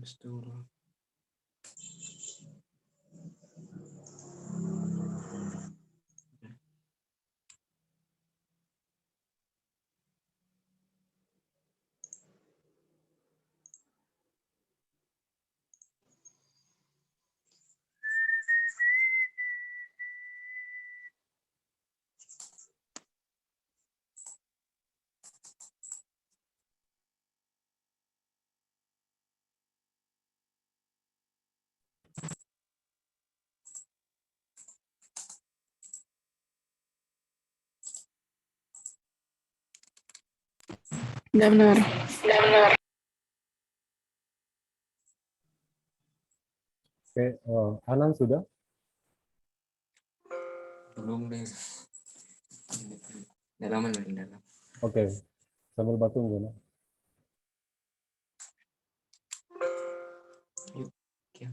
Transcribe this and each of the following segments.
Turun. Benar-benar. Oke, Anan sudah? Belum deh. Dalaman dari dalam. Oke, sambil batu gimana? Yuk. Oke.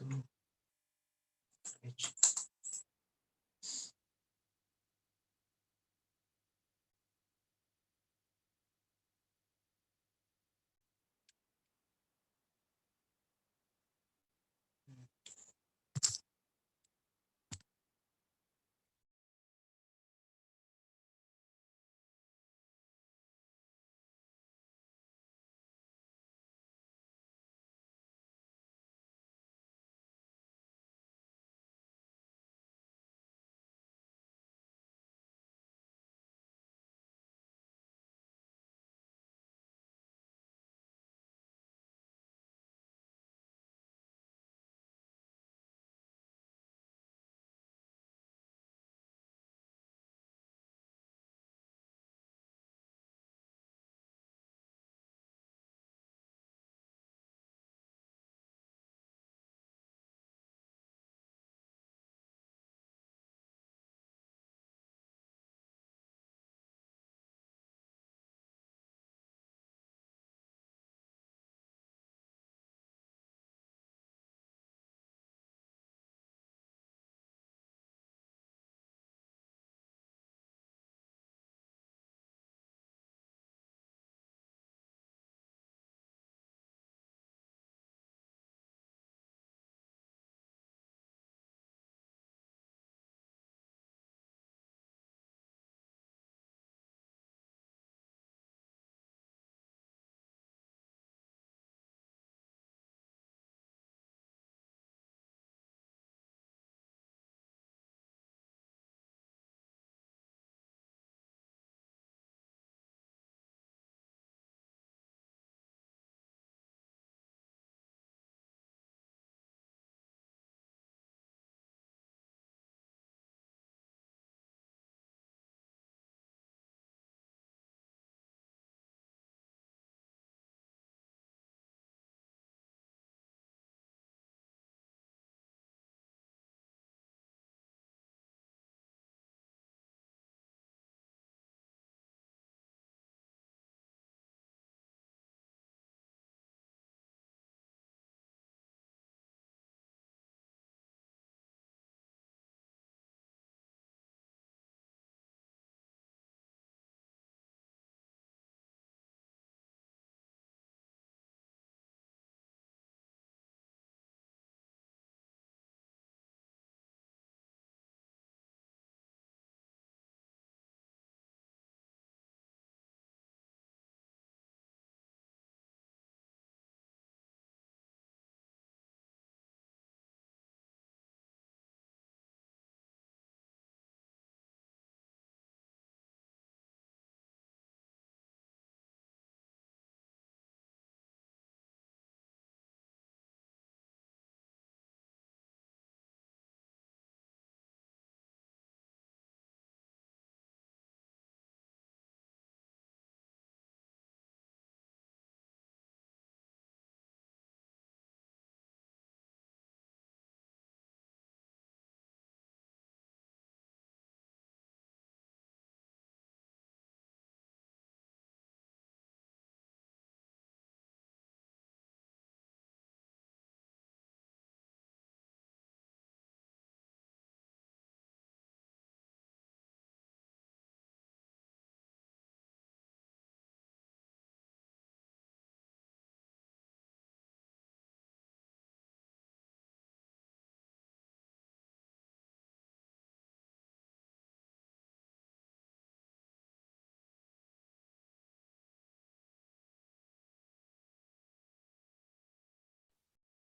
Turun.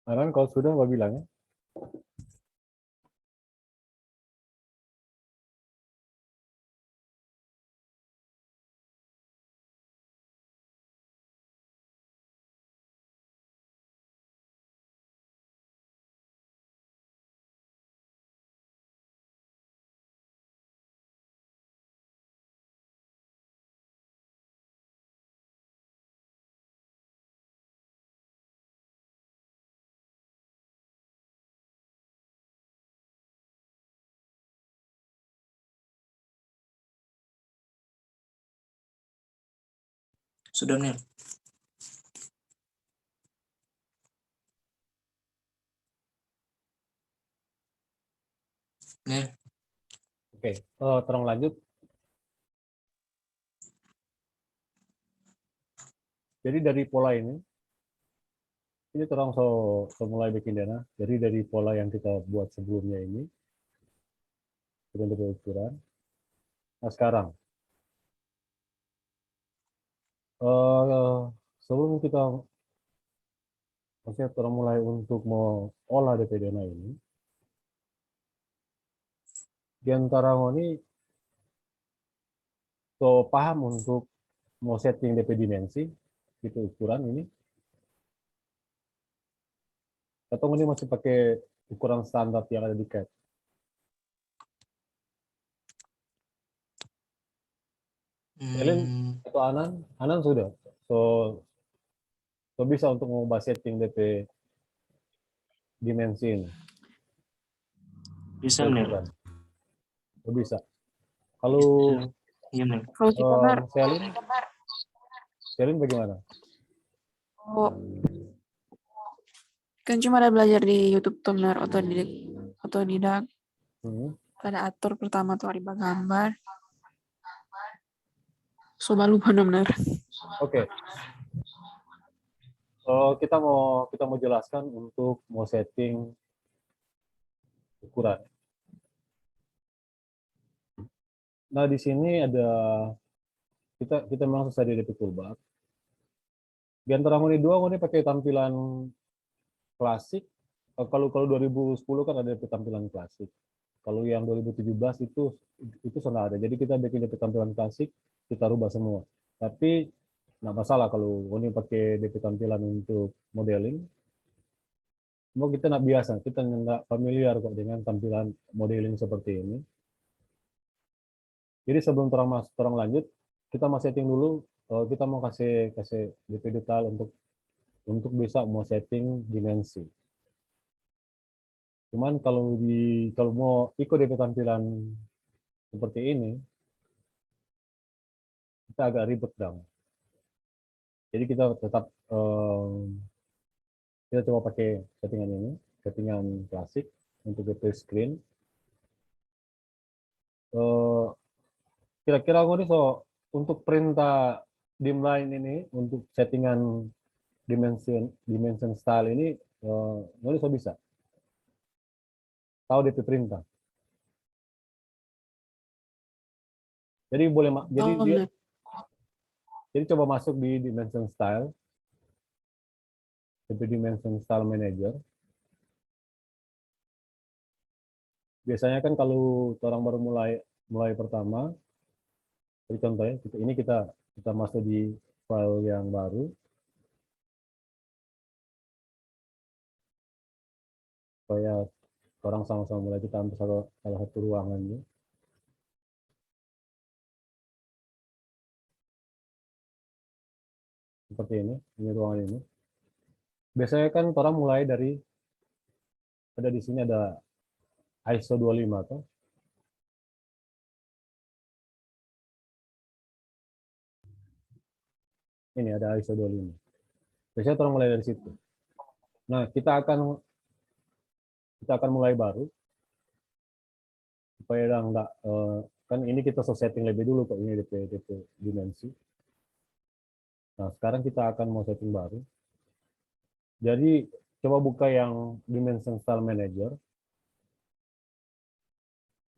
Anan kalau sudah apa bilang ya? Sudah nih. Nih, Oke, terang lanjut. Jadi dari pola ini terang so mulai bikin dana. Jadi dari pola yang kita buat sebelumnya ini, dengan ukuran. Nah sekarang, eh, sebelum kita maksudnya terang mulai untuk mau olah DP dana ini, di antara ini so paham untuk mau setting DP dimensi, itu ukuran ini, atau ini masih pakai ukuran standar yang ada di CAD. Kalian atau Anan sudah, so bisa untuk mengubah setting DP dimensi ini, bisa atau nih. ukuran, so bisa. Kalau Iya nih. Kalau kita Mar, Selin bagaimana? oh, kan cuma ada belajar di YouTube tuh benar otodidak. Ada atur pertama tuh riba gambar. Coba lupa benar. Oke. Kita mau jelaskan untuk mau setting ukuran. Nah di sini ada kita memang susah di DP toolbar. Di antara ini dua, ini pakai tampilan klasik. Kalau 2010 kan ada DP tampilan klasik. Kalau yang 2017 itu sudah ada. Jadi kita bikin DP tampilan klasik, kita rubah semua. Tapi nggak masalah kalau ini pakai DP tampilan untuk modeling. Mau kita nggak biasa, kita nggak familiar kok dengan tampilan modeling seperti ini. Jadi sebelum terang lanjut, kita mau setting dulu. Kita mau kasih DP detail untuk bisa mau setting dimensi. Cuman kalau mau ikut DP tampilan seperti ini, kita agak ribet dong. Jadi kita tetap kita coba pakai settingan ini, settingan klasik untuk DP screen. Kira-kira aku nih untuk perintah dimline ini untuk settingan dimension style ini ini bisa tahu DP perintah. Jadi boleh jadi coba masuk di dimension style, DP dimension style manager. Biasanya kan kalau orang baru mulai pertama, jadi contohnya ini kita masuk di file yang baru. Supaya orang sama-sama mulai, kita ambil salah satu ruangannya. Seperti ini ruangan ini. Biasanya kan orang mulai dari, ada di sini ada ISO 25 tuh. Ini ada ISO 25. Biasanya orang mulai dari situ. Nah, kita akan mulai baru supaya enggak kan ini kita setting lebih dulu kok ini DP dimensi. Nah, sekarang kita akan mau setting baru. Jadi coba buka yang Dimension Style Manager.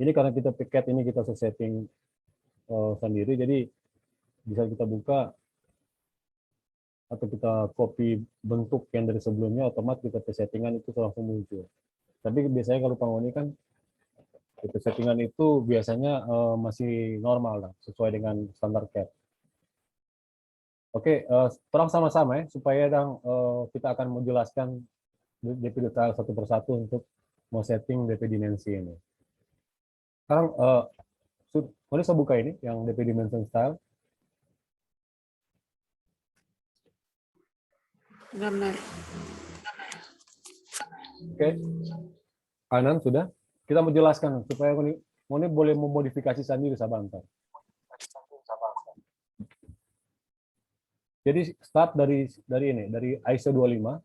Ini karena kita piket ini kita setting sendiri, jadi bisa kita buka atau kita copy bentuk yang dari sebelumnya, otomatis kita ke settingan itu langsung muncul. Tapi biasanya kalau Pangoni kan itu settingan itu biasanya masih normal lah, sesuai dengan standar CAD. Oke, terang sama-sama ya, supaya kita akan menjelaskan DP detail satu persatu untuk mau setting DP dimensi ini. Sekarang, boleh saya buka ini, yang DP dimension style. Benar. Oke, kanan sudah. Kita menjelaskan supaya Moni boleh memodifikasi sendiri Sabantar. Jadi start dari ini, dari ISO 25,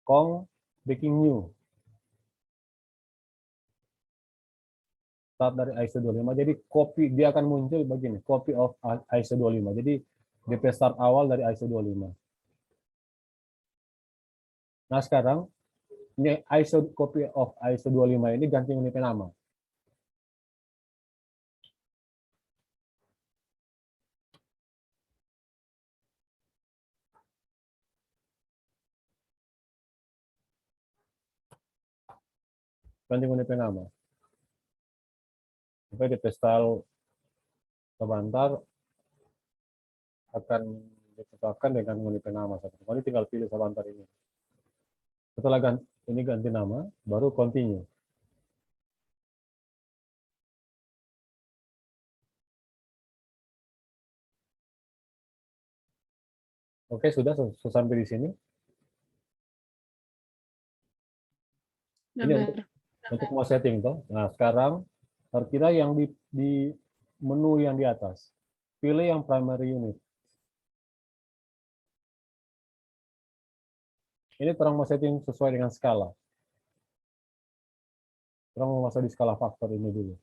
Kong Baking New. Start dari ISO 25. Jadi copy dia akan muncul begini, copy of ISO 25. Jadi DP start awal dari ISO 25. Nah, sekarang ini ISO copy of ISO 25 ini ganti unit nama. Ganti unit nama. Sampai DP style Sabantar akan ditetapkan dengan unit nama. Jadi tinggal pilih Sabantar ini. Setelah ganti nama, baru continue. Oke, sudah sampai di sini. Ini untuk mau setting toh. Nah, sekarang terkira yang di menu yang di atas. Pilih yang primary unit. Ini terang mau setting sesuai dengan skala. Terang mau masuk di skala faktor ini dulu.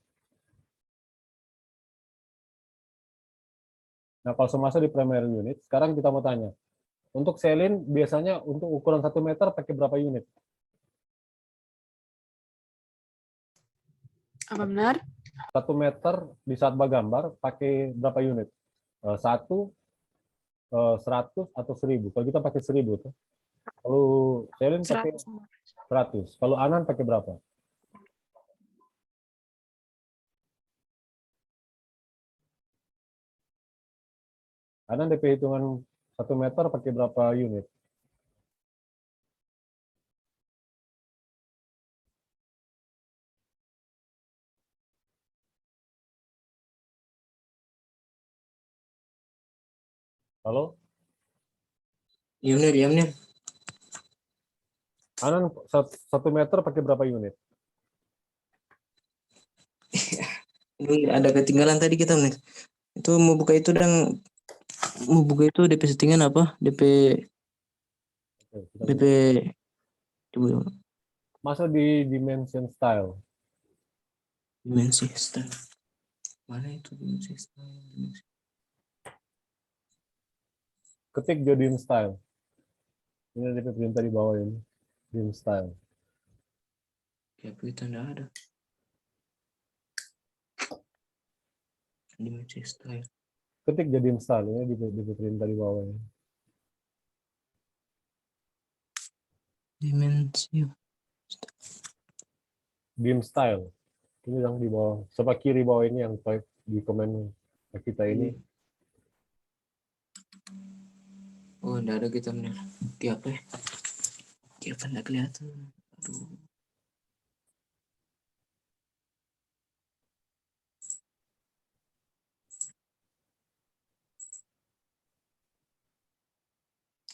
Nah, kalau masuk di primary unit, sekarang kita mau tanya. Untuk selin biasanya untuk ukuran 1 meter pakai berapa unit? Apa benar? 1 meter di saat gambar pakai berapa unit? 1, 100 atau 1000. Kalau kita pakai 1000 tuh. Kalau Selin pakai 100. Kalau Anan pakai berapa? Anan DP hitungan 1 meter pakai berapa unit? Halo? Yamnir. Anan 1 meter pakai berapa unit? Ini ada ketinggalan tadi kita nih. Itu mau buka itu DP settingan apa? DP coba Masuk di dimension style. dimensi style. Mana itu dimensi style? Ketik Jodin style. Ini DP perintah di bawah ini. Dim style. Ya, kita enggak ada. Dimensi style. Ketik Jodin style. Ini DP perintah di bawah ini. Dimensi. Dim style. Ini yang di bawah. Sebelah kiri bawah ini yang type di komen kita ini. Oh, enggak ada kita benar. Apa ya? Apa enggak kelihatan? Aduh.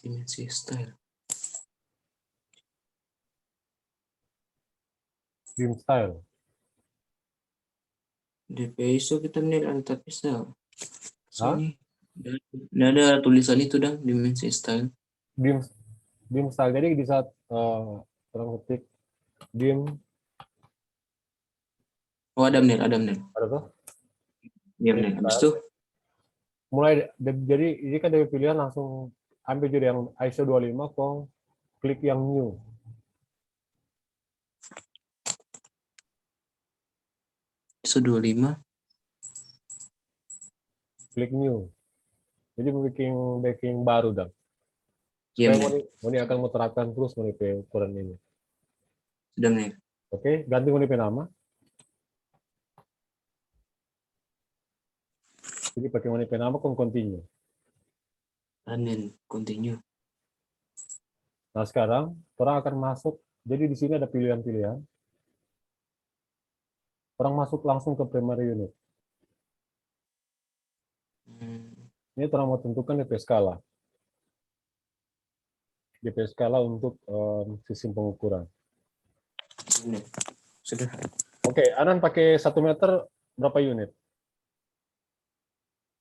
Dimensi style. Dim style. DP ISO kita benar ada tapi style. Hah? Sini. Enggak ada tulisan itu dong, dimensi style. Dim style. Jadi di saat orang ketik dim. Oh, ada benar. Ada tuh? Iya benar. Habis itu Mulai jadi ini kan dari pilihan langsung ambil jadi yang ISO 25 kok klik yang new. ISO 25. Klik new. Jadi bikin baru dah. Iya, Supaya Menir. Moni akan mau terapkan terus Moni pe ukuran ini. Sudah, Menir. Oke, ganti Moni pe nama. Jadi pakai Moni pe nama continue. Anin, continue. Nah, sekarang orang akan masuk. Jadi di sini ada pilihan-pilihan. Orang masuk langsung ke primary unit. Ini orang mau tentukan DP skala. DP skala untuk sistem pengukuran. Sudah. Oke, Anan pakai 1 meter berapa unit?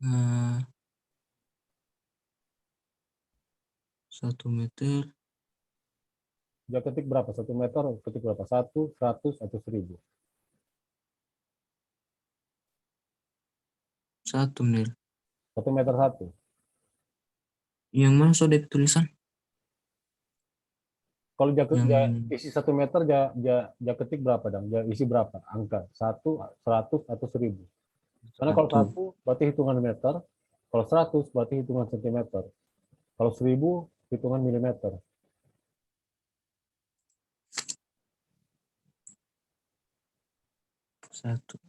1 meter. Dia ketik berapa? 1 meter ketik berapa? 1, 100, atau 1000? 1, Menir. 1 meter 1. Yang mana sudah tulisan? Kalau dia Yang isi 1 meter, dia ketik berapa dong? Dia isi berapa? Angka 1, 100, atau 1000. Karena kalau 1 berarti hitungan meter, kalau 100 berarti hitungan sentimeter, kalau 1000 hitungan milimeter. Satu.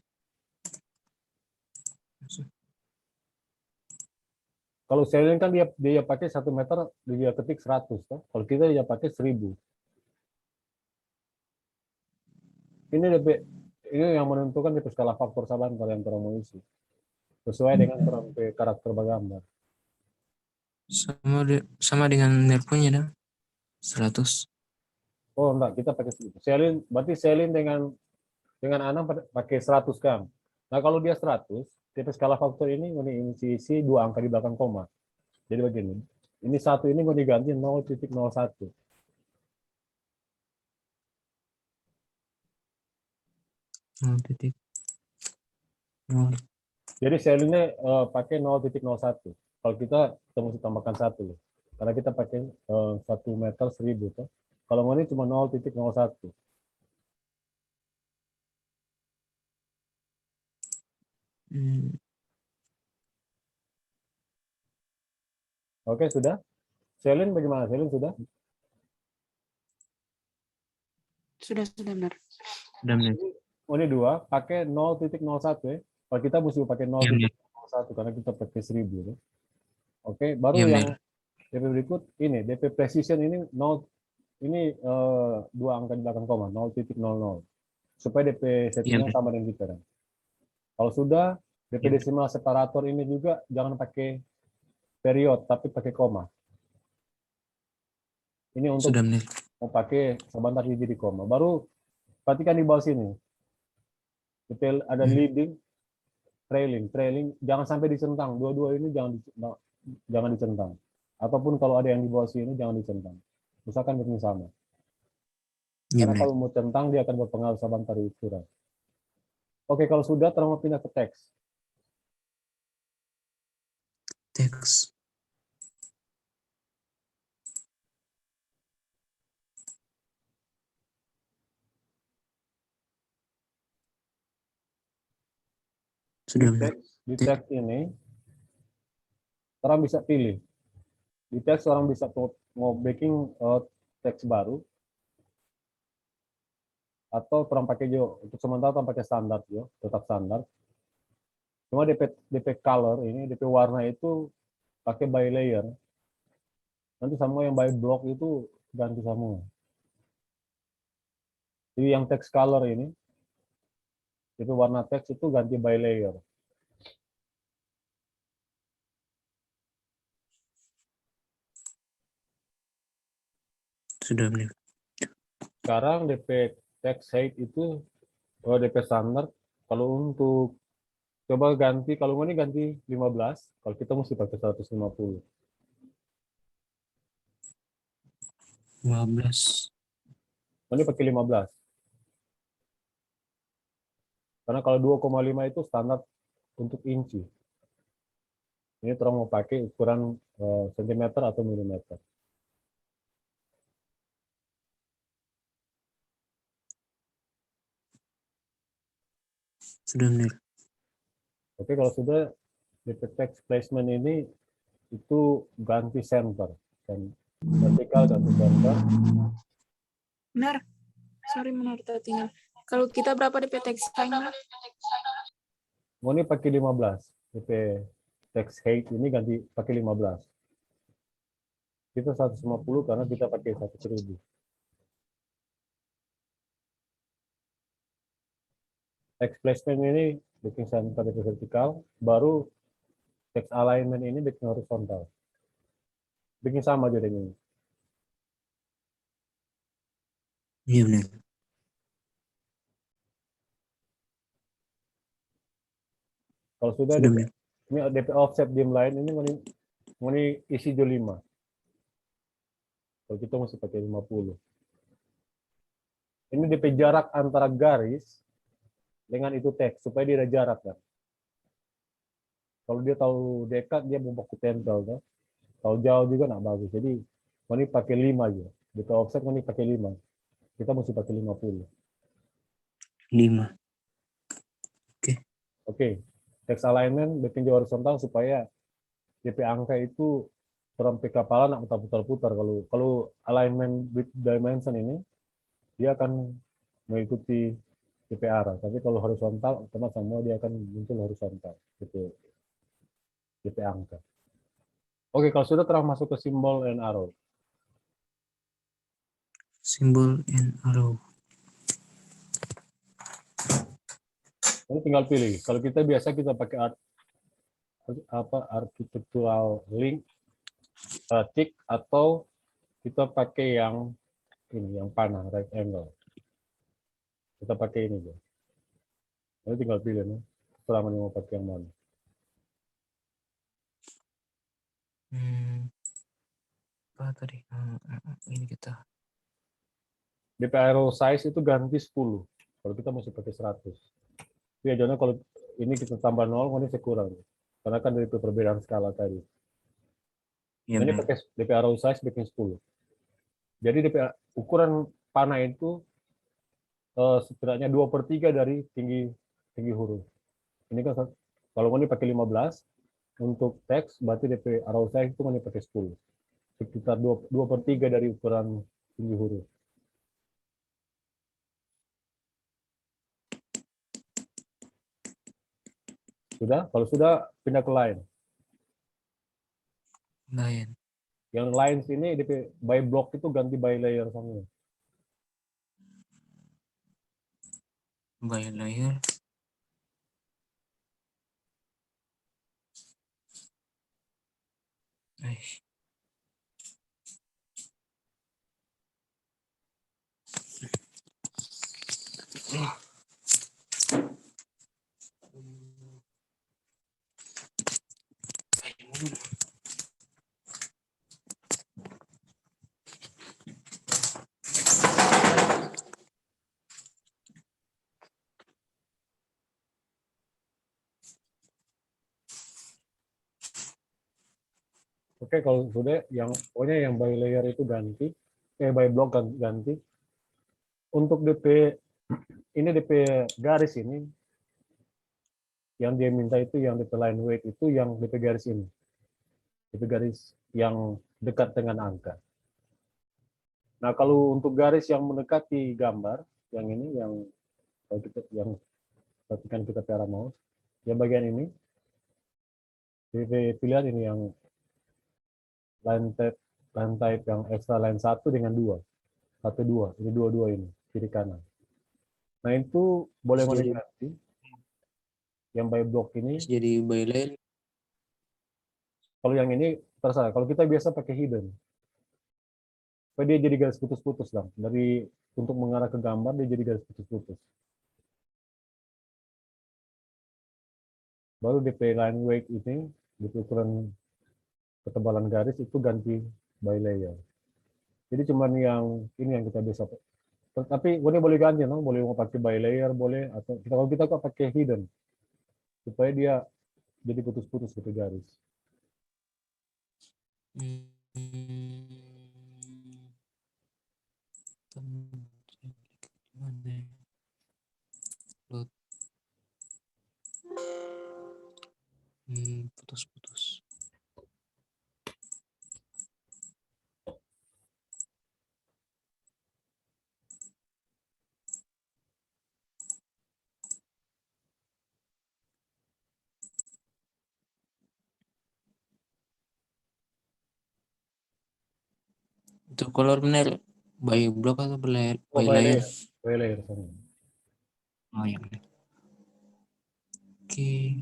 Kalau Selin kan dia pakai 1 meter, dia ketik 100. Toh. Kalau kita dia pakai 1000. Ini yang menentukan di skala faktor saban kalau yang kita mau isi. Sesuai dengan karakter bergambar. Sama dengan nerpunya dah. 100. Oh enggak, kita pakai 1000. Berarti Selin dengan Anang pakai 100 kan. Nah kalau dia 100, tipe skala faktor ini isi 2 angka di belakang koma. Jadi begini, ini 1 ini mau diganti 0,01. Jadi Selinnya pakai 0,01. Kalau kita mesti tambahkan 1. Karena kita pakai 1 meter 1000. Toh. Kalau mau ini cuma 0,01. Oke, sudah? Selin bagaimana? Selin sudah? Sudah benar. Sudah, Menir. Oh, ini 2, pakai 0,01 ya. Kalau kita mesti pakai 0,01 karena kita pakai 1000. Ya. Oke, baru Iya, yang Menir. DP berikut ini, DP precision ini 0, ini 2 angka di belakang koma, 0,00. Supaya DP settingan Iya, sama dengan kita. Kan. Kalau sudah, DP Iya. desimal separator ini juga jangan pakai period, tapi pakai koma. Ini untuk Sudah, Menir. mau pakai sebentar jadi koma. Baru perhatikan di bawah sini. Detail ada leading, trailing, jangan sampai dicentang. Dua-dua ini jangan dicentang. Ataupun kalau ada yang di bawah sini jangan dicentang. Misalkan begini sama. Iya, Karena Menir. kalau mau centang dia akan berpengaruh sebentar di ukuran. Oke, kalau sudah terus mau pindah ke teks. Teks. Sudah, Menir. Di teks ini orang bisa pilih. Di teks orang bisa mau baking teks baru atau orang pakai jo untuk sementara orang pakai standar jo, tetap standar. Cuma DP color ini, DP warna itu pakai by layer. Nanti semua yang by block itu ganti semua. Jadi yang text color ini, DP warna teks itu ganti by layer. Sudah, Menir. Sekarang DP text height itu DP standar. Kalau untuk coba ganti, kalau ini ganti 15, kalau kita mesti pakai 150. 15. Ini pakai 15. Karena kalau 2,5 itu standar untuk inci. Ini terus mau pakai ukuran sentimeter atau milimeter. Sudah, Menir. Oke, kalau sudah DP text placement ini itu ganti center. Dan vertikal ganti center. Benar. Sorry, benar tadinya. Kalau kita berapa DP text time? Mau ini pakai 15. DP text height ini ganti pakai 15. Kita 150 karena kita pakai 1.000. Text placement ini bikin center DP vertikal, baru text alignment ini bikin horizontal. Bikin sama aja dengan ini. Iya benar. Kalau sudah Sudah DP, benar. ini DP offset dim line ini mau ini isi 25. Kalau kita masih pakai 50. Ini DP jarak antara garis dengan itu teks supaya dia ada jarak kan. Kalau dia tahu dekat dia mau pakai tempel kan. Kalau jauh juga nggak bagus. Jadi mau ini pakai 5 aja. DP offset mau ini pakai 5. Kita mesti pakai 50. 5. Oke. Text alignment bikin di horizontal supaya DP angka itu sampai kepala nak putar-putar. Kalau alignment with dimension ini dia akan mengikuti DP arah. Tapi kalau horizontal otomatis semua dia akan muncul horizontal gitu DP angka. Oke, kalau sudah terang masuk ke simbol and arrow. Simbol and arrow. Ini tinggal pilih. Kalau kita biasa kita pakai architectural link tick atau kita pakai yang ini yang panah right angle. Kita pakai ini deh. Ini tinggal pilih nih. Selama mau pakai yang mana. Apa tadi? Ini kita. DP arrow size itu ganti 10. Kalau kita masih pakai 100. Tapi aja kalau ini kita tambah 0, ini kurang. Karena kan dari perbedaan skala tadi. Iya Ini benar. pakai DP arrow size bikin 10. Jadi DP ukuran panah itu setidaknya 2/3 dari tinggi huruf. Ini kan kalau ini pakai 15 untuk teks, berarti DP arrow size itu ini pakai 10. Sekitar 2/3 dari ukuran tinggi huruf. Sudah? Kalau sudah, pindah ke line. Line. Yang lines ini DP by block itu ganti by layer sama. By layer. Oke, kalau sudah pokoknya yang by layer itu ganti, by block ganti. Untuk DP garis ini, yang dia minta itu yang DP line weight itu yang DP garis ini. DP garis yang dekat dengan angka. Nah, kalau untuk garis yang mendekati gambar, yang ini yang perhatikan kita ke arah mouse, yang bagian ini, DP pilihan ini yang line type yang extra line 1 dengan 2. 1, 2. Ini 2 ini, kiri kanan. Nah, itu boleh modifikasi. Yang by block ini. Jadi by layer. Kalau yang ini terserah. Kalau kita biasa pakai hidden. Supaya dia jadi garis putus-putus dong. Dari untuk mengarah ke gambar dia jadi garis putus-putus. Baru DP line weight ini, DP ukuran ketebalan garis itu ganti by layer. Jadi cuman yang ini yang kita bisa. Tapi boleh ganti, no? Boleh mau pakai by layer, boleh. Atau kalau kita kok pakai hidden. Supaya dia jadi putus-putus gitu garis. Putus-putus. Itu color benar by block atau by Oh, layer? by layer sana. Oh ya. Oke.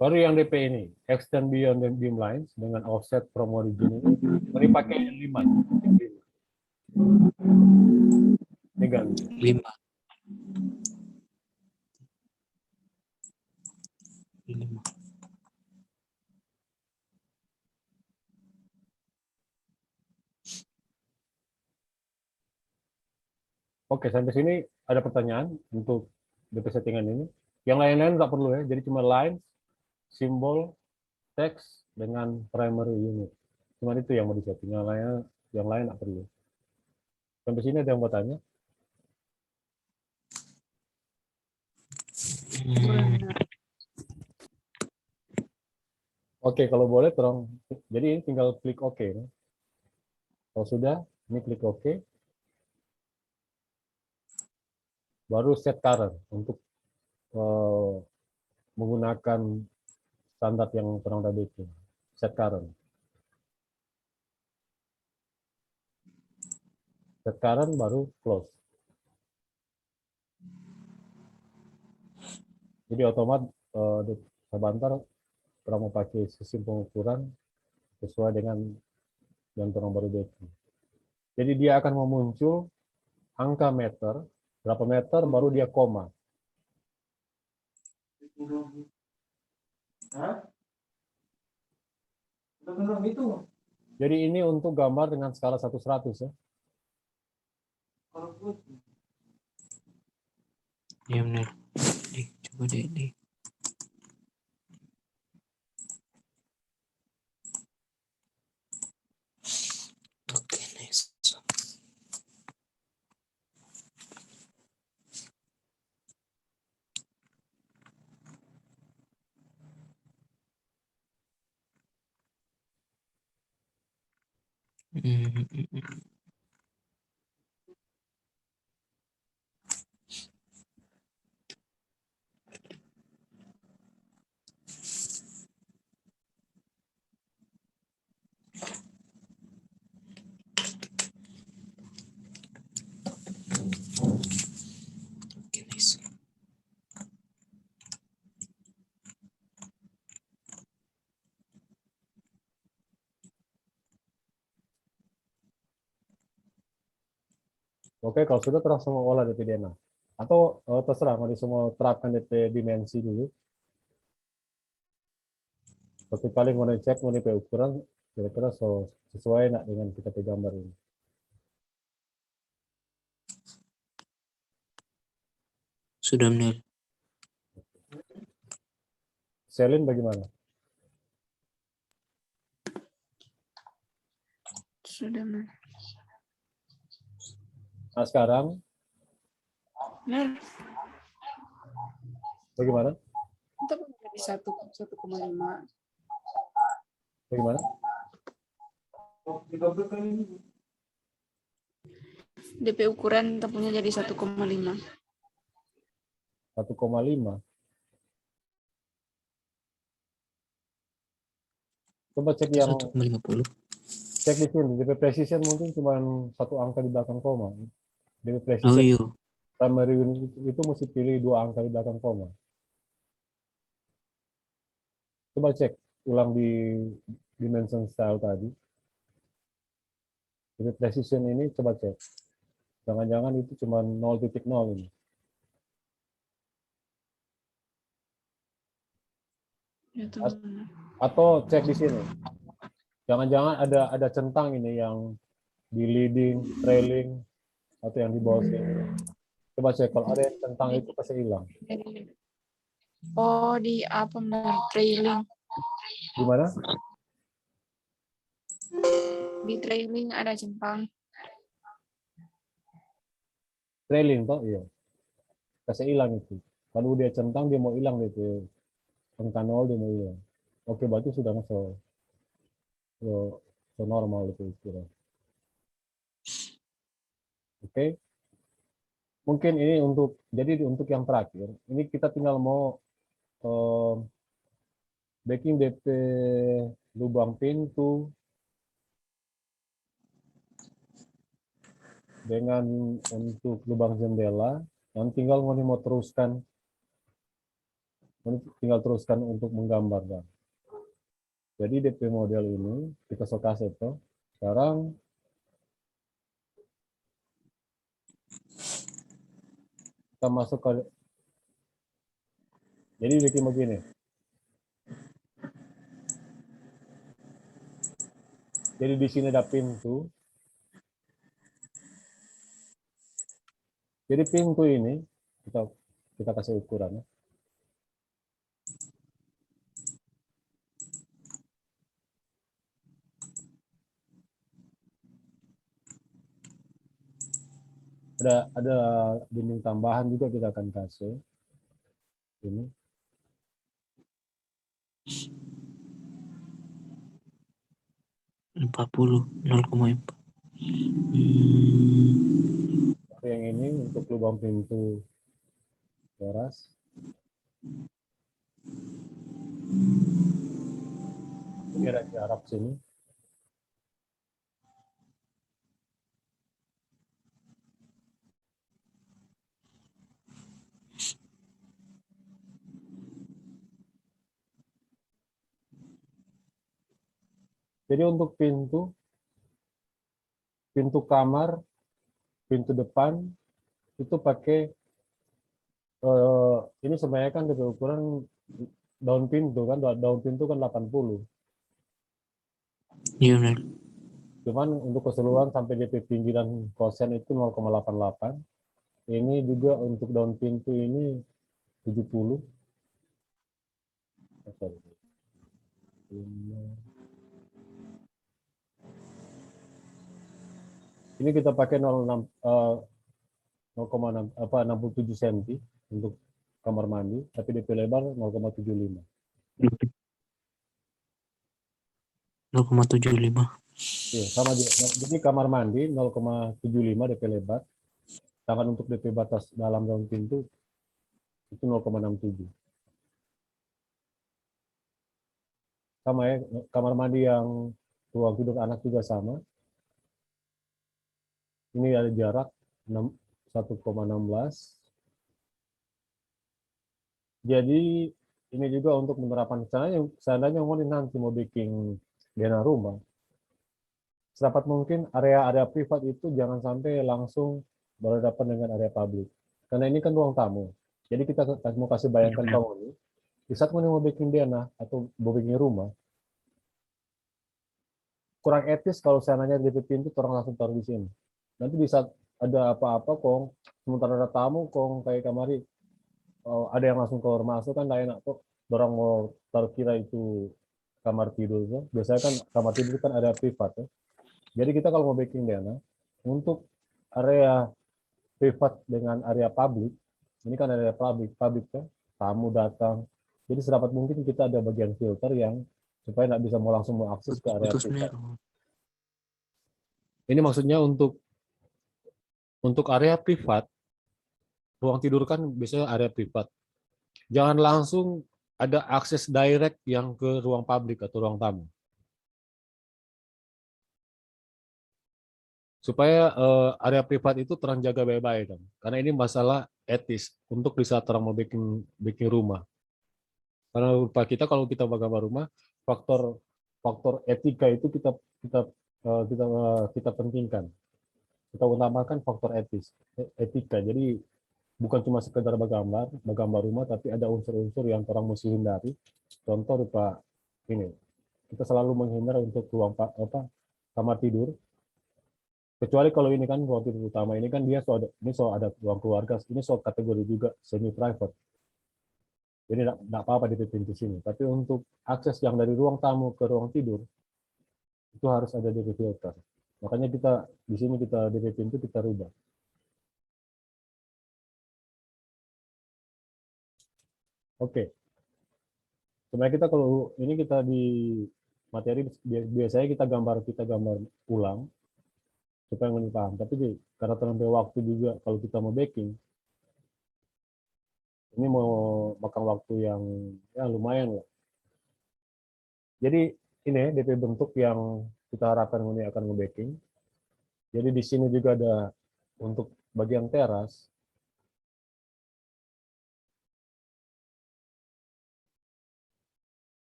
Baru yang DP ini, extend beyond the beam lines dengan offset from origin ini pakai 5. Ini ganti. 5. 5. Oke, sampai sini ada pertanyaan untuk DP settingan ini. Yang lain-lain nggak perlu ya, jadi cuma lines, simbol, teks, dengan primary unit. Cuma itu yang mau disetting, yang lain nggak perlu. Sampai sini ada yang mau tanya? Benar. Oke, kalau boleh tolong. Jadi ini tinggal klik OK. Kalau sudah, ini klik OK. Baru set current untuk menggunakan standar yang pernah udah bikin. Set current. Set current baru close. Jadi otomatis sebentar kita mau pakai sistem pengukuran sesuai dengan yang pernah baru bikin. Jadi dia akan memuncul angka meter, berapa meter baru dia koma. Jadi ini untuk gambar dengan skala 1:100 ya. Ya benar. Coba deh. Oke, nice. Oke, nice. Oke, kalau sudah terus semua olah DP DNA. Atau terserah mau semua terapkan DP dimensi dulu. Tapi paling mau cek mau DP ukuran kira-kira sesuai nak dengan kita pe gambar ini. Sudah benar. Selin bagaimana? Sudah benar. Nah sekarang Benar. bagaimana? Kita menjadi 1,5. Bagaimana? DP ukuran kita punya jadi 1,5. 1,5. Coba cek yang 1,50. cek di sini. DP precision mungkin cuma satu angka di belakang koma. DP Oh precision iya. primary unit itu mesti pilih 2 angka di belakang koma. Coba cek ulang di dimension style tadi. Jadi precision ini coba cek. Jangan-jangan itu cuma 0.0 ini. Ya, itu benar. Atau cek di sini. Jangan-jangan ada centang ini yang di leading, trailing, atau yang di bawah sini. Coba cek kalau ada yang centang itu pasti hilang. Oh, di apa benar? Trailing. Di mana? Di trailing ada centang. Trailing toh, iya. Pasti hilang itu. Kalau dia centang dia mau hilang itu. Angka 0 dia mau hilang. Oke, berarti sudah so normal itu istilah. Oke. Mungkin ini untuk yang terakhir. Ini kita tinggal mau backing DP lubang pintu, dengan untuk lubang jendela, yang tinggal ngoni mau teruskan, tinggal teruskan untuk menggambar. Dan. Jadi DP model ini kita sokas itu. Sekarang kita masuk ke, jadi bikin begini. Jadi di sini ada pintu. Jadi pintu ini kita kasih ukuran. Ada dinding tambahan juga kita akan kasih. Ini. Puluh 0,4. Yang ini untuk lubang pintu teras. Ini ada jarak sini. Jadi untuk pintu kamar, pintu depan itu pakai ini sebenarnya kan dari ukuran daun pintu kan 80. Iya benar. Cuman untuk keseluruhan sampai DP pinggiran kosen itu 0,88. Ini juga untuk daun pintu ini 70. Ini kita pakai 67 cm untuk kamar mandi, tapi DP lebar 0,75. 0,75. Iya, sama dia. Jadi kamar mandi 0,75 DP lebar. Sedangkan untuk DP batas dalam daun pintu itu 0,67. Sama ya, kamar mandi yang ruang tidur anak juga sama. Ini ada jarak 1,16. Jadi ini juga untuk menerapkan seandainya mau nanti mau bikin dana rumah, sedapat mungkin area-area privat itu jangan sampai langsung berhadapan dengan area publik. Karena ini kan ruang tamu. Jadi kita mau kasih bayangkan kamu ini, di saat mau bikin dana atau mau bikin rumah, kurang etis kalau seandainya di pintu orang langsung taruh di sini. Nanti di saat ada apa-apa kong, sementara ada tamu kong kayak kamari, ada yang langsung keluar masuk kan tidak enak kok. Orang mau taruh kira itu kamar tidur. Ya. Biasanya kan kamar tidur kan ada privat. Ya. Jadi kita kalau mau bikin dana, untuk area privat dengan area publik, ini kan area publik kan, tamu datang. Jadi sedapat mungkin kita ada bagian filter yang supaya nggak bisa mau langsung mau akses ke area privat. Ini maksudnya untuk area privat, ruang tidur kan biasanya area privat. Jangan langsung ada akses direct yang ke ruang publik atau ruang tamu. Supaya area privat itu terjaga baik-baik kan. Karena ini masalah etis untuk di saat orang mau bikin rumah. Karena lupa kita kalau kita gambar rumah, faktor etika itu kita pentingkan. Kita utamakan faktor etika. Jadi bukan cuma sekedar gambar rumah, tapi ada unsur-unsur yang orang mesti hindari. Contoh rupa ini, kita selalu menghindar untuk ruang kamar tidur. Kecuali kalau ini kan ruang tidur utama ini kan dia ada ruang keluarga, ini kategori juga semi private. Jadi tidak apa-apa di pintu sini. Tapi untuk akses yang dari ruang tamu ke ruang tidur itu harus ada DP filter. Makanya kita di sini kita DP pintu kita rubah. Oke. Sebenarnya kita kalau ini kita di materi biasanya kita gambar ulang supaya nggak paham. Tapi karena terlalu waktu juga kalau kita mau baking, ini mau makan waktu yang ya lumayan lah. Jadi ini DP bentuk yang kita harapkan ini akan nge-baking. Jadi di sini juga ada Untuk bagian teras,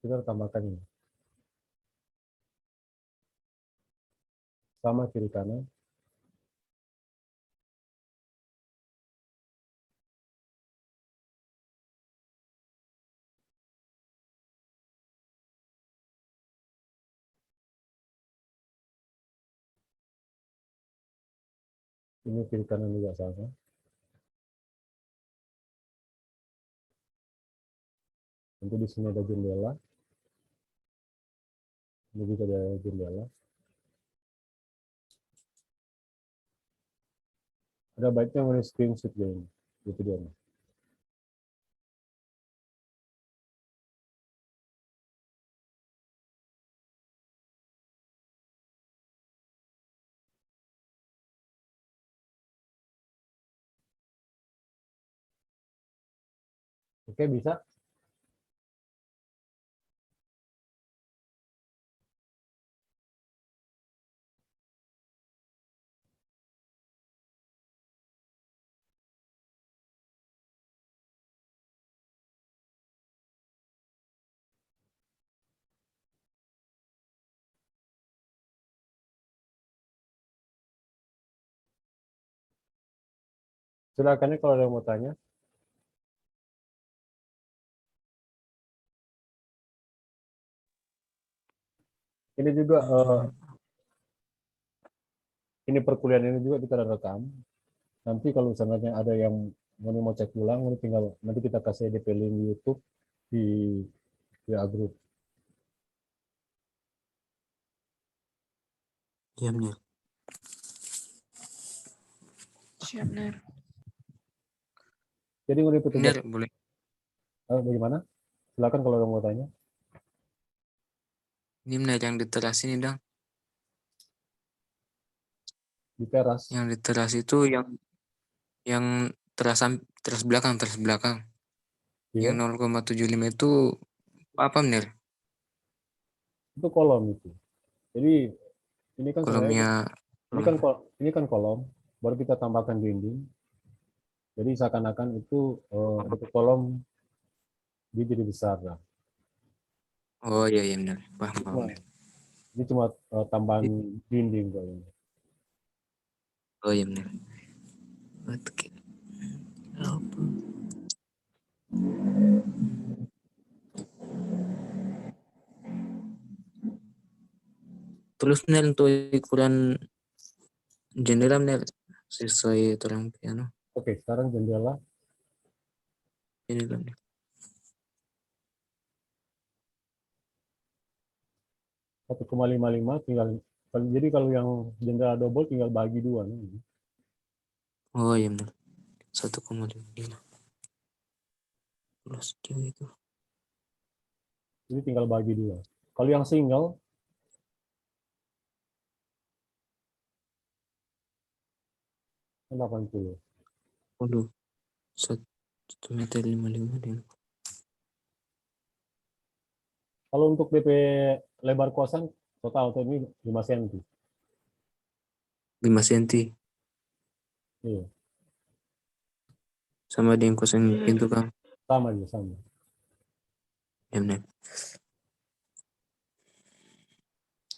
kita tambahkan ini. Sama kiri kanan. Ini kiri kanan juga sama. Nanti di sini ada jendela. Ini juga ada jendela. Ada baiknya ini screenshot ya ini. Itu dia. Oke, bisa. Silakan nih kalau ada yang mau tanya. Ini juga ini perkuliahan ini juga kita rekam. Nanti kalau misalnya ada yang mau cek ulang, ini tinggal nanti kita kasih DP link YouTube di grup. Iya, Ner. Siap, Ner. Jadi mau Ner, tugas boleh. bagaimana? Silakan kalau ada yang mau tanya. Ini Ner yang di teras ini, Dang. Di teras. Yang di teras itu yang teras belakang. Iya. Yang 0,75 itu apa, Ner? Itu kolom itu. Jadi ini kan sebenarnya Kolomnya ini kan kolom, baru kita tambahkan dinding. Jadi seakan-akan itu kolom dia jadi besar lah. Oh iya benar. Paham. Ini cuma tambahan dinding kok ini. Oh iya benar. Oke. Terus Nel untuk ukuran jendela Nel sesuai orang piano. Oke, sekarang jendela. Jendela Nel. 1,55 tinggal. Jadi kalau yang jendela double tinggal bagi dua nih. Oh iya benar. 1,55. Terus itu. Jadi tinggal bagi dua. Kalau yang single 80. Waduh. 1,55 meter. Kalau untuk DP lebar kosan total ini 5 cm. 5 cm. Iya, Sama dengan kosan pintu Kang. sama aja sama. Ya benar.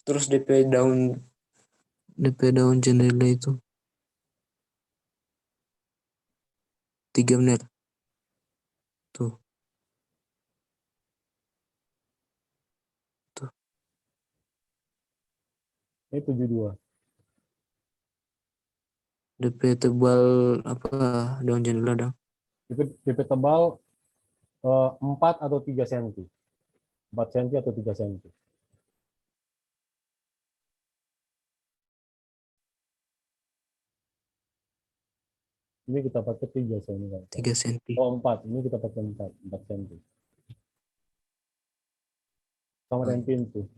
Terus DP daun jendela itu 3 menit. Tuh. Ini 72. DP tebal apa daun jendela dong? DP tebal 4 atau 3 cm. 4 cm atau 3 cm. Ini kita pakai 3 cm. 3 cm. Oh 4, ini kita pakai 4 cm. Sama dengan pintu.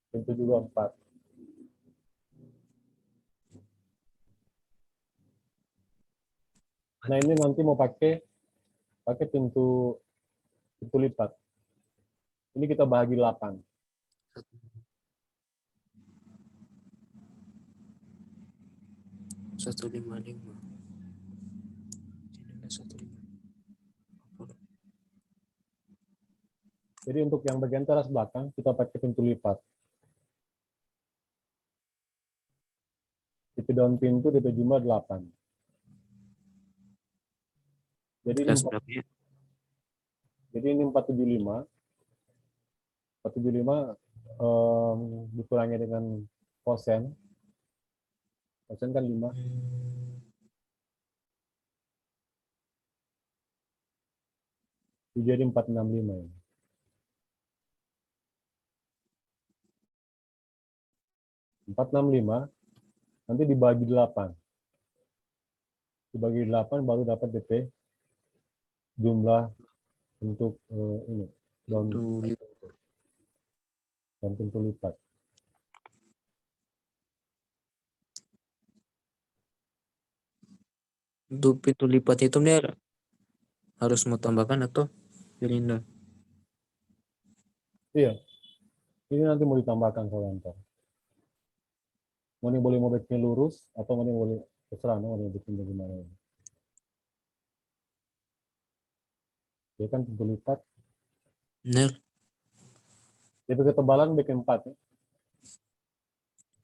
Pintu juga 4. Nah ini nanti mau pakai pintu lipat. Ini kita bahagi 8. 155. Jendela 155. Jadi untuk yang bagian teras belakang kita pakai pintu lipat. DP daun pintu DP jumlah 8. Jadi ini Kelas berapa ya? Jadi ini 475. 475 dikurangi dengan kosen. Kosen kan 5. Jadi 465 ya. Empat enam lima nanti dibagi 8. Dibagi 8 baru dapat DP jumlah untuk ini daun pintu lipat. Untuk pintu lipat itu nih harus mau tambahkan atau Belinda? Iya. Ini nanti mau ditambahkan kalau ntar. Mau bikin lurus atau mau boleh terserah mau bikin bagaimana. Ya kan pintu lipat. Bener. DP ketebalan bikin 4 ya.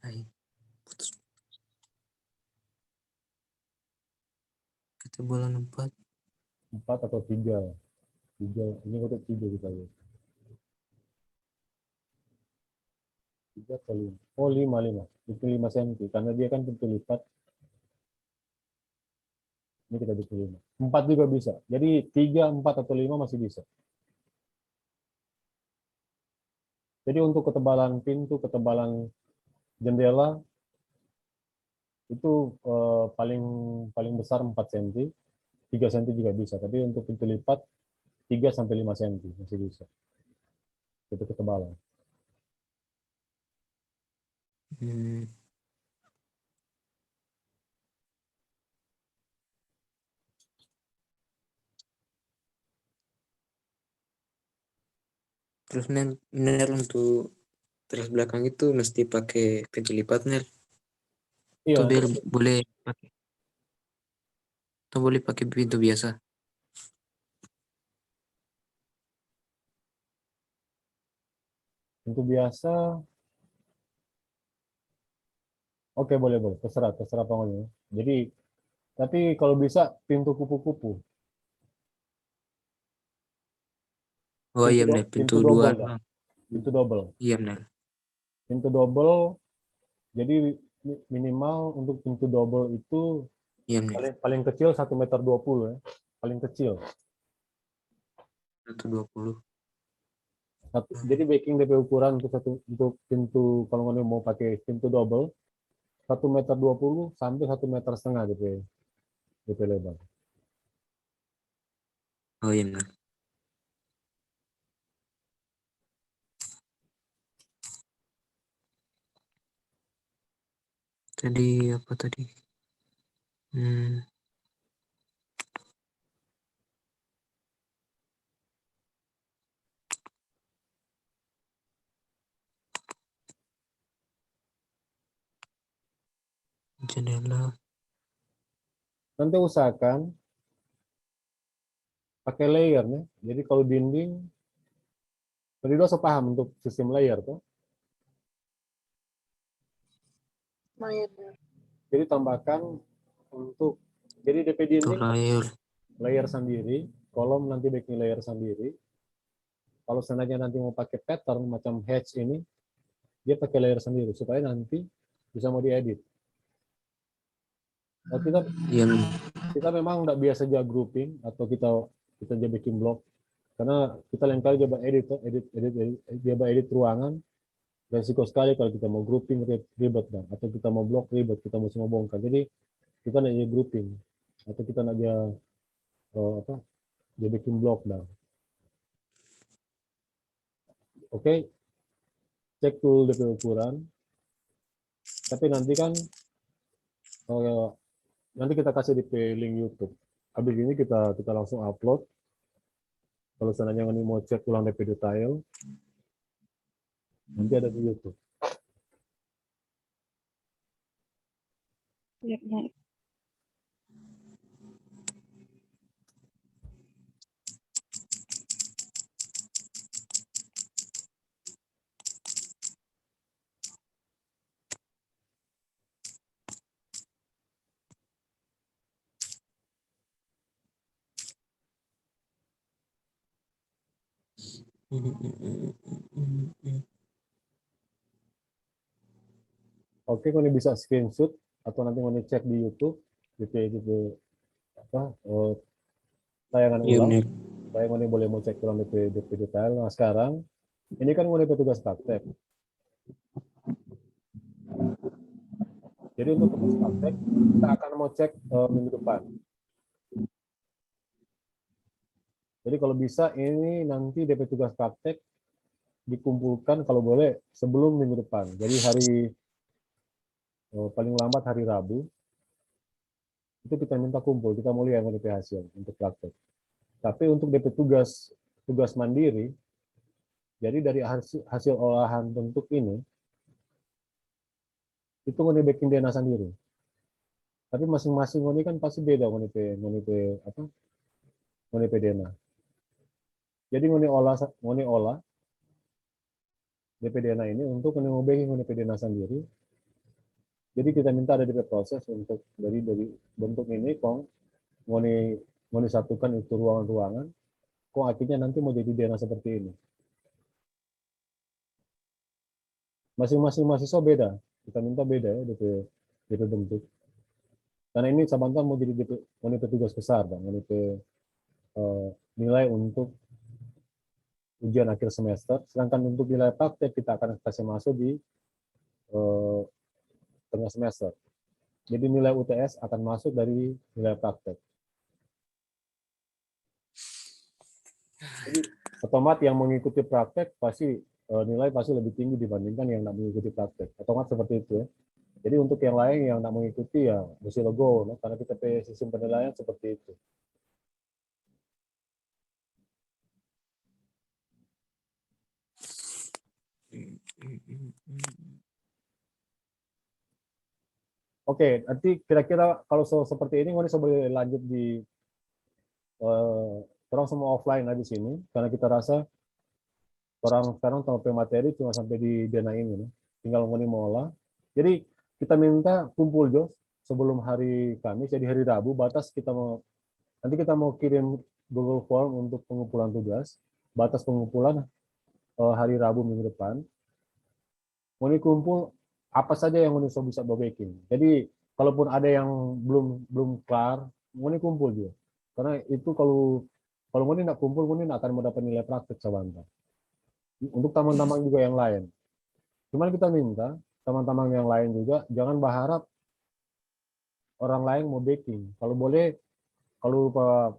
Ay, putus. Ketebalan 4. 4 atau 3. 3 ini untuk 3 kita lihat. 3 atau 5. Oh 5. Itu 5 cm karena dia kan pintu lipat. Ini kita bikin 5. 4 juga bisa. Jadi 3, 4 atau 5 masih bisa. Jadi untuk ketebalan pintu, ketebalan jendela itu paling besar 4 cm. 3 cm juga bisa. Tapi untuk pintu lipat 3 sampai 5 cm masih bisa. Itu ketebalan. Terus Nel untuk teras belakang itu mesti pakai pintu lipat Nel. Iya. Atau biar boleh pakai. Atau boleh pakai pintu biasa. Pintu biasa. Oke, boleh. Terserah pokoknya. Jadi, tapi kalau bisa pintu kupu-kupu. Oh iya benar, pintu double 2. dah. Pintu double. Iya benar. Pintu double, jadi minimal untuk pintu double itu Iya benar. paling kecil 1,20 meter ya. Paling kecil. 120. Jadi backing DP ukuran untuk pintu kalau kalian mau pakai pintu double 1,20 meter sampai 1,5 meter DP lebar. Oh iya benar. Tadi apa tadi? Jendela. Nanti usahakan pakai layer nih. Jadi kalau dinding, tadi udah paham untuk sistem layer tuh. Jadi tambahkan untuk jadi DP dinding layer sendiri, kolom nanti bikin layer sendiri. Kalau sengaja nanti mau pakai pattern macam hatch ini, dia pakai layer sendiri supaya nanti bisa mau diedit. Nah, kita memang nggak biasa aja grouping atau kita aja bikin blok karena kita lain kali coba edit ruangan, resiko sekali kalau kita mau grouping ribet kan, atau kita mau blok ribet, kita mesti mau bongkar. Jadi kita nak aja grouping atau kita nak aja dia bikin blok dah. Oke, cek dulu DP ukuran. Tapi nanti kan nanti kita kasih di link YouTube. Habis ini kita langsung upload. Kalau seandainya ini mau cek ulang DP detail, nanti ada di YouTube. Iya. Oke, kau bisa screenshot atau nanti kau cek di YouTube gitu apa tayangan Iya ulang. benar. Supaya kau boleh mau cek ulang DP detail. Nah sekarang ini kan kau petugas praktek. Jadi untuk tugas praktek kita akan mau cek minggu depan. Jadi kalau bisa ini nanti DP tugas praktek dikumpulkan kalau boleh sebelum minggu depan. Jadi hari paling lambat hari Rabu itu kita minta kumpul, kita mau lihat DP hasil untuk praktek. Tapi untuk DP tugas mandiri, jadi dari hasil olahan bentuk ini itu mau bikin DNA sendiri. Tapi masing-masing ini kan pasti beda mau apa? Mau DNA. Jadi olah DP DNA ini untuk mau DNA sendiri. Jadi kita minta ada DP proses untuk dari bentuk ini kong mau disatukan itu ruangan-ruangan, kok akhirnya nanti mau jadi DNA seperti ini. Masing-masing mahasiswa beda, kita minta beda ya DP bentuk. Karena ini Sabantar mau jadi petugas besar, Bang, nilai untuk ujian akhir semester, sedangkan untuk nilai praktek kita akan kasih masuk di tengah semester. Jadi nilai UTS akan masuk dari nilai praktek. Jadi otomatis yang mengikuti praktek pasti nilai pasti lebih tinggi dibandingkan yang tidak mengikuti praktek. Otomatis seperti itu ya. Jadi untuk yang lain yang tidak mengikuti ya mesti logo, no? Karena kita pakai sistem penilaian seperti itu. Oke, nanti kira-kira kalau seperti ini, kita boleh lanjut di orang semua offline lah di sini, karena kita rasa orang sekarang sampai materi cuma sampai di dana ini, no? Tinggal ngoni mau olah. Jadi kita minta kumpul Jos sebelum hari Kamis, jadi hari Rabu batas nanti kita mau kirim Google Form untuk pengumpulan tugas, batas pengumpulan hari Rabu minggu depan. Ngoni kumpul apa saja yang ngoni bisa bawakin. Jadi kalaupun ada yang belum kelar, ngoni kumpul juga. Karena itu kalau ngoni nggak kumpul, ngoni nggak akan mendapat nilai praktek sebentar. Untuk teman-teman juga yang lain. Cuman kita minta teman-teman yang lain juga jangan berharap orang lain mau backing. Kalau boleh, kalau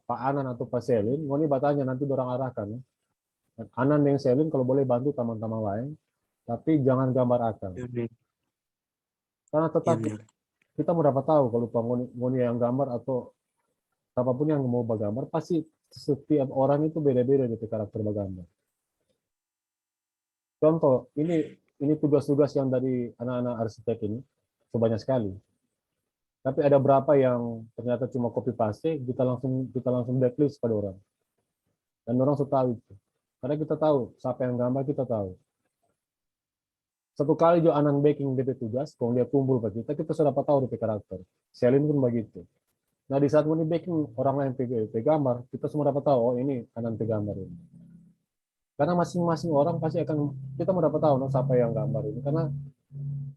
Pak Anan atau Pak Selin, ngoni batanya nanti orang arahkan. Anan yang Selin kalau boleh bantu teman-teman lain, tapi jangan gambar akan. Karena tetap kita mau dapat tahu kalau ngoni yang gambar atau apapun yang mau bergambar, pasti setiap orang itu beda-beda di karakter bergambar. Contoh, ini tugas-tugas yang dari anak-anak arsitek ini sebanyak sekali. Tapi ada berapa yang ternyata cuma copy paste, kita langsung blacklist pada orang. Dan orang sudah tahu itu. Karena kita tahu siapa yang gambar, kita tahu. Satu kali juga anak backing DP tugas, kalau dia kumpul ke kita sudah dapat tahu DP karakter. Selin pun begitu. Nah di saat ini backing orang lain PG gambar, kita semua dapat tahu, oh ini anak gambar ini. Karena masing-masing orang pasti akan, kita mau dapat tahu no, siapa yang gambar ini. Karena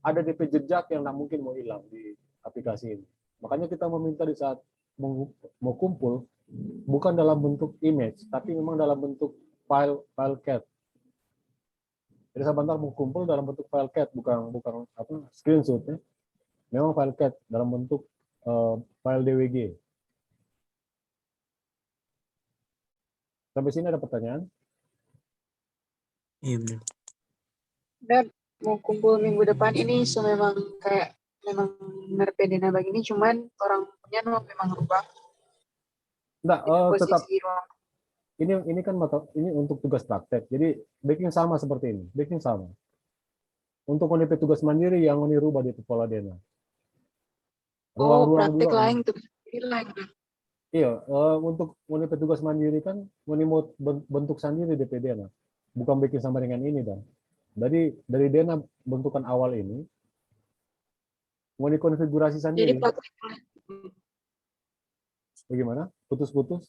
ada DP jejak yang tidak mungkin mau hilang di aplikasi ini. Makanya kita meminta di saat mau kumpul, bukan dalam bentuk image, tapi memang dalam bentuk file cat. Jadi sebentar mau kumpul dalam bentuk file cat, bukan apa screenshot ya. Memang file cat dalam bentuk file DWG. Sampai sini ada pertanyaan? Iya benar. Dan mau kumpul minggu depan ini memang kayak memang nerpedena begini, cuman orang punya memang rubah. Enggak, tetap ruang. ini kan ini untuk tugas praktek. Jadi backing sama seperti ini, backing sama. Untuk UNIP tugas mandiri yang rubah di pola dena. Ruang-ruang praktek juga. lain tuh lain. Iya, untuk UNIP tugas mandiri kan mau bentuk sendiri DPD nah. Bukan bikin sama dengan ini dan. Dari dena bentukan awal ini mau konfigurasi sendiri. Jadi praktek. Bagaimana? Putus-putus?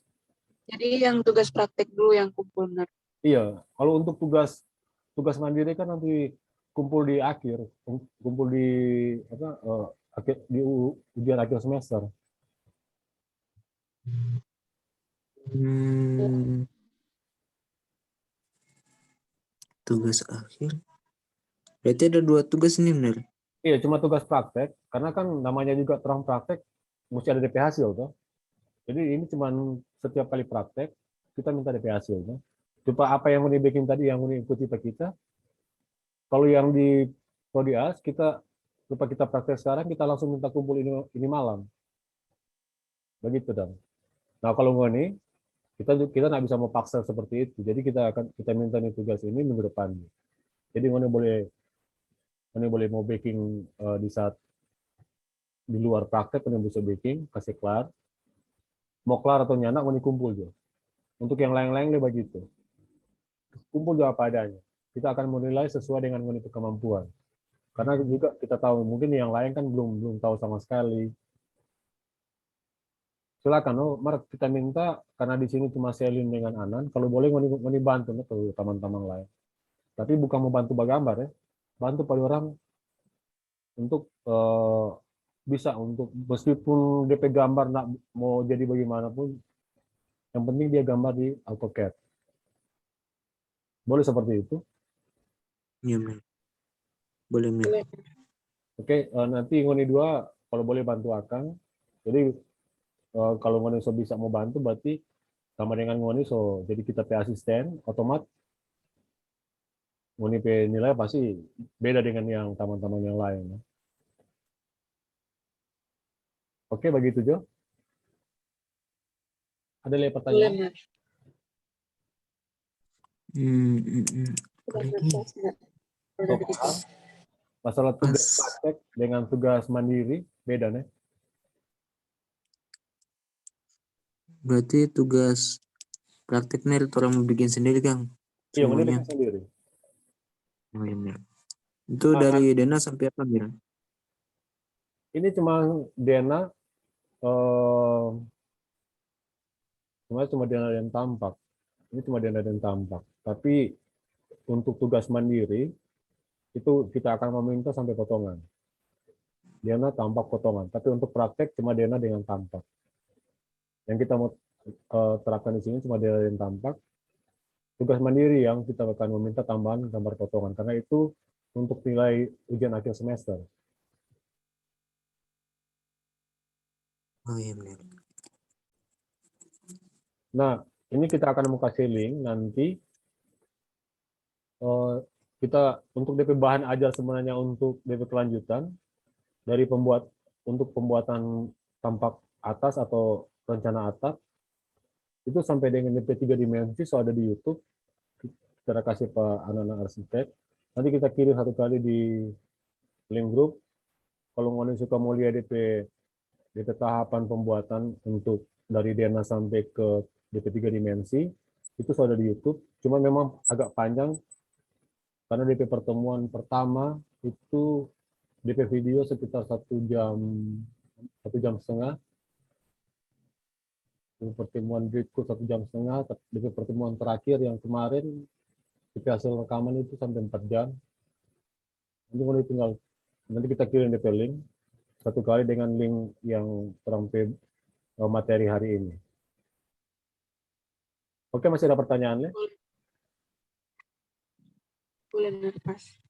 Jadi yang tugas praktek dulu yang kumpul benar. Iya, kalau untuk tugas mandiri kan nanti kumpul di akhir, kumpul di apa ujian akhir semester. Tugas akhir. Berarti ada 2 tugas nih benar. Iya, cuma tugas praktek, karena kan namanya juga terang praktek, mesti ada DP hasil toh. Jadi ini cuma setiap kali praktek kita minta DP hasilnya. Coba apa yang Uni bikin tadi, yang Uni ikuti Pak kita. Kalau yang di Prodi AS kita lupa kita praktek sekarang, kita langsung minta kumpul ini malam. Begitu dong. Nah kalau Uni kita nggak bisa mau paksa seperti itu. Jadi kita minta nih tugas ini minggu depan. Jadi Uni boleh mau baking di saat di luar praktek, Uni bisa baking, kasih kelar. Mau kelar atau nyanak Uni kumpul juga. Untuk yang lain-lain lebih begitu. Kumpul juga apa adanya. Kita akan menilai sesuai dengan kemampuan. Karena juga kita tahu mungkin yang lain kan belum tahu sama sekali. Silakan, mari kita minta karena di sini cuma Selin dengan Anan, kalau boleh ngoni bantu tuh teman-teman lain. Tapi bukan mau bantu bergambar ya, bantu pada orang untuk bisa untuk meskipun DP gambar nak mau jadi bagaimanapun, yang penting dia gambar di AutoCAD. Boleh seperti itu? Iya, Mel. Boleh, Mel. Boleh. Oke, nanti ngoni dua kalau boleh bantu Akang. Jadi kalau ngoni so bisa mau bantu berarti sama dengan ngoni so jadi kita pe asisten otomat ngoni pe nilai pasti beda dengan yang teman-teman yang lain. Ya. Oke, begitu Jo. Ada lagi Boleh, pertanyaan? Mas. Boleh Boleh, nih. Mas. Boleh So, begitu. paham? Masalah tugas Pas. praktek dengan tugas mandiri beda nih. Berarti tugas prakteknya itu orang mau bikin sendiri, Kang. Iya, ngoni Semuanya. bikin sendiri. Oh, iya, Mel. Itu Nah, dari Dena sampai apa, Mel? ini cuma Dena cuma Dena dan tampak. Ini cuma Dena dan tampak. Tapi untuk tugas mandiri itu kita akan meminta sampai potongan. Dena tampak potongan. Tapi untuk praktek cuma Dena dengan tampak. Yang kita mau terapkan di sini cuma Dena dan tampak. Tugas mandiri yang kita akan meminta tambahan gambar potongan. Karena itu untuk nilai ujian akhir semester. Oh, iya, Mel. Nah, ini kita akan mau kasih link nanti kita untuk DP bahan ajar sebenarnya untuk DP kelanjutan dari untuk pembuatan tampak atas atau rencana atap itu sampai dengan DP 3 dimensi so ada di YouTube. Kita kasih Pak anak-anak arsitek. Nanti kita kirim satu kali di link grup. Kalau mau suka mau lihat DP tahapan pembuatan untuk dari DNA sampai ke DP 3 dimensi itu sudah di YouTube. Cuma memang agak panjang karena DP pertemuan pertama itu DP video sekitar 1 jam setengah. Pertemuan berikut 1 jam setengah. DP pertemuan terakhir yang kemarin DP hasil rekaman itu sampai 4 jam. Nanti kita kirim DP link satu kali dengan link yang terang materi hari ini. Oke, masih ada pertanyaan? Boleh, Mas.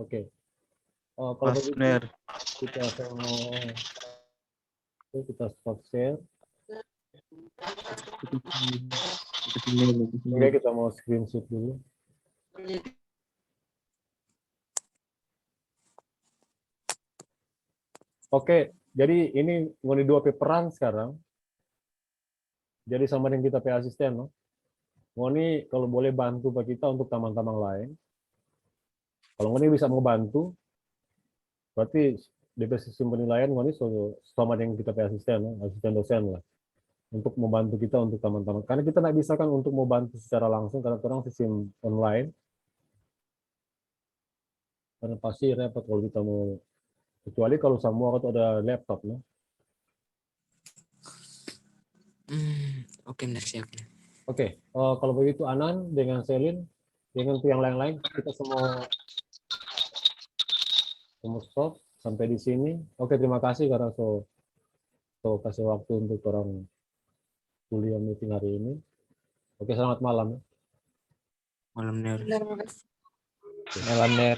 Oke. Kalau Mas begitu Ner, kita stop share. Mel. Oke, kita mau screenshot dulu. Oke, jadi ini ngoni 2 peran sekarang. Jadi sama dengan kita asisten, no? Ngoni kalau boleh bantu Pak kita untuk teman-teman lain. Kalau ngoni bisa mau bantu, berarti DP sistem penilaian ngoni sama dengan kita asisten, no? Asisten dosen lah. Untuk membantu kita untuk teman-teman. Karena kita nggak bisa kan untuk membantu secara langsung karena orang sistem online. Karena pasti repot kalau kita mau, kecuali kalau semua atau ada laptop, no? Oke, Mel, siap. Oke, kalau begitu Anan dengan Selin, dengan yang lain-lain, kita semua stop sampai di sini. Oke, terima kasih karena so kasih waktu untuk orang kuliah meeting hari ini. Oke, selamat malam. Malam ner. Benar, makasih. Malam Ner.